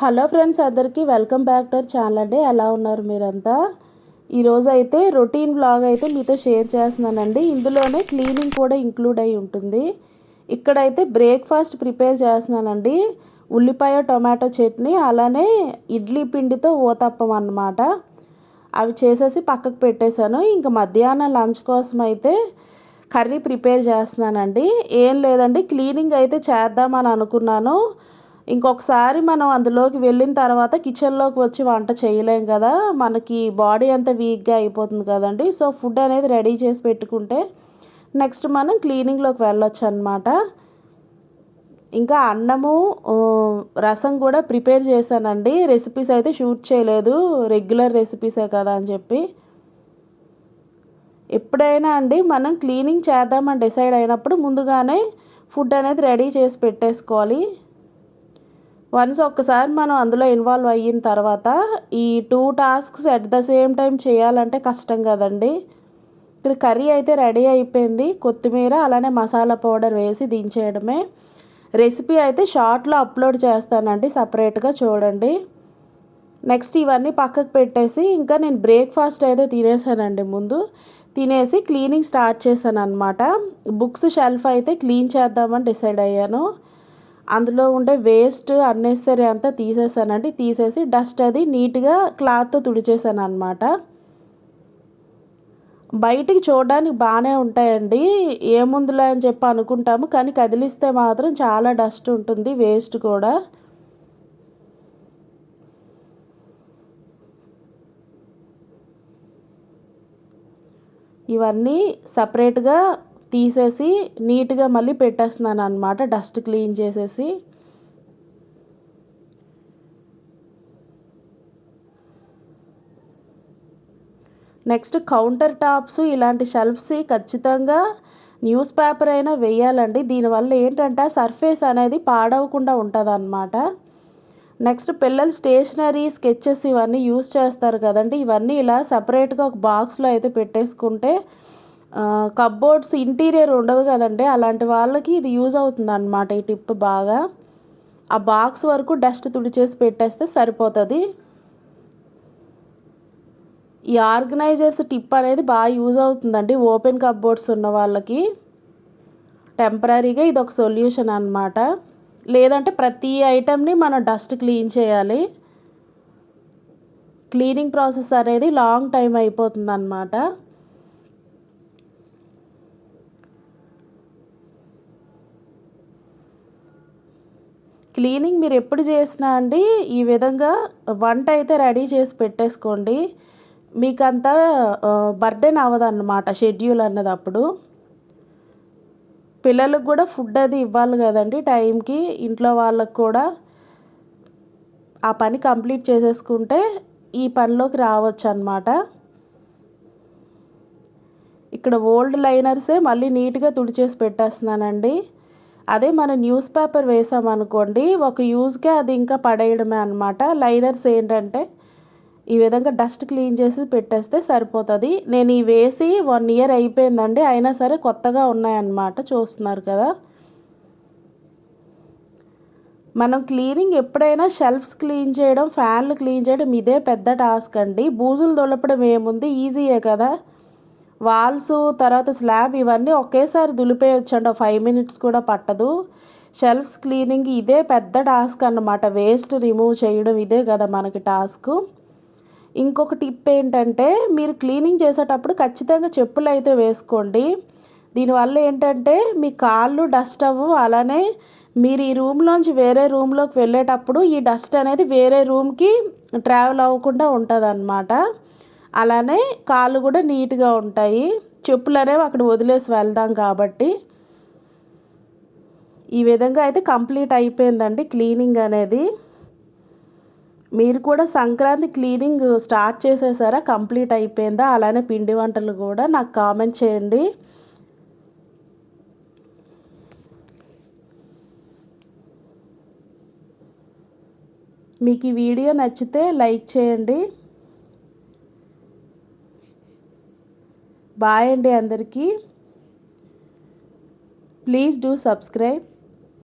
Hello friends, అందరికీ welcome back to our channel అండి. ఎలా ఉన్నారు మీరంతా? ఈరోజు అయితే రొటీన్ వ్లాగ్ అయితే మీతో షేర్ చేస్తున్నానండి. ఇందులోనే క్లీనింగ్ కూడా ఇంక్లూడ్ అయి ఉంటుంది. ఇక్కడైతే బ్రేక్ఫాస్ట్ ప్రిపేర్ చేస్తున్నానండి. ఉల్లిపాయ టొమాటో చట్నీ, అలానే ఇడ్లీ పిండితో ఊతప్పం అన్నమాట. అవి చేసేసి పక్కకు పెట్టేశాను. ఇంకా మధ్యాహ్నం లంచ్ కోసం అయితే కర్రీ ప్రిపేర్ చేస్తున్నానండి. ఏం లేదండి, క్లీనింగ్ అయితే చేద్దామని అనుకున్నాను. ఇంకొకసారి మనం అందులోకి వెళ్ళిన తర్వాత కిచెన్లోకి వచ్చి వంట చేయలేం కదా, మనకి బాడీ అంతా వీక్గా అయిపోతుంది కదండి. సో ఫుడ్ అనేది రెడీ చేసి పెట్టుకుంటే నెక్స్ట్ మనం క్లీనింగ్లోకి వెళ్ళొచ్చు అనమాట. ఇంకా అన్నము రసం కూడా ప్రిపేర్ చేశానండి. రెసిపీస్ అయితే షూట్ చేయలేదు, రెగ్యులర్ రెసిపీసే కదా అని చెప్పి. ఎప్పుడైనా అండి మనం క్లీనింగ్ చేద్దామని డిసైడ్ అయినప్పుడు ముందుగానే ఫుడ్ అనేది రెడీ చేసి పెట్టేసుకోవాలి. వన్స్ ఒక్కసారి మనం అందులో ఇన్వాల్వ్ అయిన తర్వాత ఈ 2 tasks at the same time చేయాలంటే కష్టం కదండి. ఇక్కడ కర్రీ అయితే రెడీ అయిపోయింది. కొత్తిమీర అలానే మసాలా పౌడర్ వేసి దించేయడమే. రెసిపీ అయితే షార్ట్లో అప్లోడ్ చేస్తానండి సపరేట్గా, చూడండి. నెక్స్ట్ ఇవన్నీ పక్కకు పెట్టేసి ఇంకా నేను బ్రేక్ఫాస్ట్ అయితే తినేసానండి. ముందు తినేసి క్లీనింగ్ స్టార్ట్ చేశాను అనమాట. బుక్స్ షెల్ఫ్ అయితే క్లీన్ చేద్దామని డిసైడ్ అయ్యాను. అందులో ఉండే వేస్ట్ అన్నెసరీ అంతా తీసేసానండి. తీసేసి డస్ట్ అది నీట్గా క్లాత్తో తుడిచేసాను అనమాట. బయటికి చూడడానికి బాగానే ఉంటాయండి, ఏముందిలే అని చెప్పి అనుకుంటాము, కానీ కదిలిస్తే మాత్రం చాలా డస్ట్ ఉంటుంది, వేస్ట్ కూడా. ఇవన్నీ సపరేట్గా తీసేసి నీట్గా మళ్ళీ పెట్టేస్తున్నాను అనమాట, డస్ట్ క్లీన్ చేసేసి. నెక్స్ట్ కౌంటర్ టాప్స్ ఇలాంటి షెల్ఫ్స్ ఖచ్చితంగా న్యూస్ పేపర్ అయినా వేయాలండి. దీనివల్ల ఏంటంటే సర్ఫేస్ అనేది పాడవకుండా ఉంటుంది అన్నమాట. నెక్స్ట్ పిల్లలు స్టేషనరీ స్కెచెస్ ఇవన్నీ యూస్ చేస్తారు కదండి. ఇవన్నీ ఇలా సపరేట్గా ఒక బాక్స్లో అయితే పెట్టేసుకుంటే కప్బోర్డ్స్ ఇంటీరియర్ ఉండదు కదండి, అలాంటి వాళ్ళకి ఇది యూజ్ అవుతుంది అన్నమాట ఈ టిప్ బాగా. ఆ బాక్స్ వరకు డస్ట్ తుడిచేసి పెట్టేస్తే సరిపోతుంది. ఈ ఆర్గనైజర్స్ టిప్ అనేది బాగా యూజ్ అవుతుందండి ఓపెన్ కప్బోర్డ్స్ ఉన్న వాళ్ళకి. టెంపరీగా ఇది ఒక సొల్యూషన్ అన్నమాట. లేదంటే ప్రతి ఐటెంని మనం డస్ట్ క్లీన్ చేయాలి. క్లీనింగ్ ప్రాసెస్ అనేది లాంగ్ టైం అయిపోతుంది అన్నమాట. క్లీనింగ్ మీరు ఎప్పుడు చేసినా అండి ఈ విధంగా వంట అయితే రెడీ చేసి పెట్టేసుకోండి. మీకు అంత బర్డెన్ అవ్వదన్నమాట షెడ్యూల్ అన్నది. అప్పుడు పిల్లలకు కూడా ఫుడ్ అది ఇవ్వాలి కదండి టైంకి. ఇంట్లో వాళ్ళకు కూడా ఆ పని కంప్లీట్ చేసేసుకుంటే ఈ పనిలోకి రావచ్చు అన్నమాట. ఇక్కడ ఓల్డ్ లైనర్సే మళ్ళీ నీట్గా తుడిచేసి పెట్టేస్తున్నానండి. అదే మనం న్యూస్ పేపర్ వేసామనుకోండి, ఒక యూజ్కే అది ఇంకా పడేయడమే అనమాట. లైనర్స్ ఏంటంటే ఈ విధంగా డస్ట్ క్లీన్ చేసి పెట్టేస్తే సరిపోతుంది. నేను ఈ వేసి 1 ఇయర్ అయిపోయిందండి, అయినా సరే కొత్తగా ఉన్నాయన్నమాట, చూస్తున్నారు కదా. మనం క్లీనింగ్ ఎప్పుడైనా షెల్ఫ్స్ క్లీన్ చేయడం, ఫ్యాన్లు క్లీన్ చేయడం ఇదే పెద్ద టాస్క్ అండి. బూజులు దులపడం ఏముంది, ఈజీయే కదా. వాల్స్ తర్వాత స్లాబ్ ఇవన్నీ ఒకేసారి దులిపేయొచ్చండి, 5 మినిట్స్ కూడా పట్టదు. షెల్ఫ్స్ క్లీనింగ్ ఇదే పెద్ద టాస్క్ అన్నమాట. వేస్ట్ రిమూవ్ చేయడం ఇదే కదా మనకి టాస్క్. ఇంకొక టిప్ ఏంటంటే మీరు క్లీనింగ్ చేసేటప్పుడు ఖచ్చితంగా చెప్పులు అయితే వేసుకోండి. దీనివల్ల ఏంటంటే మీ కాళ్ళు డస్ట్ అవ్వవు. అలానే మీరు ఈ రూమ్లోంచి వేరే రూమ్లోకి వెళ్ళేటప్పుడు ఈ డస్ట్ అనేది వేరే రూమ్కి ట్రావెల్ అవ్వకుండా ఉంటుంది అన్నమాట. అలానే కాళ్ళు కూడా నీట్గా ఉంటాయి. చెప్పులు అనేవి అక్కడ వదిలేసి వెళ్దాం కాబట్టి. ఈ విధంగా అయితే కంప్లీట్ అయిపోయిందండి క్లీనింగ్ అనేది. మీరు కూడా సంక్రాంతి క్లీనింగ్ స్టార్ట్ చేసేసారా, కంప్లీట్ అయిపోయిందా? అలానే పిండి వంటలు కూడా నాకు కామెంట్ చేయండి. మీకు ఈ వీడియో నచ్చితే లైక్ చేయండి. బాయ్ అండి అందరికీ. Please do subscribe.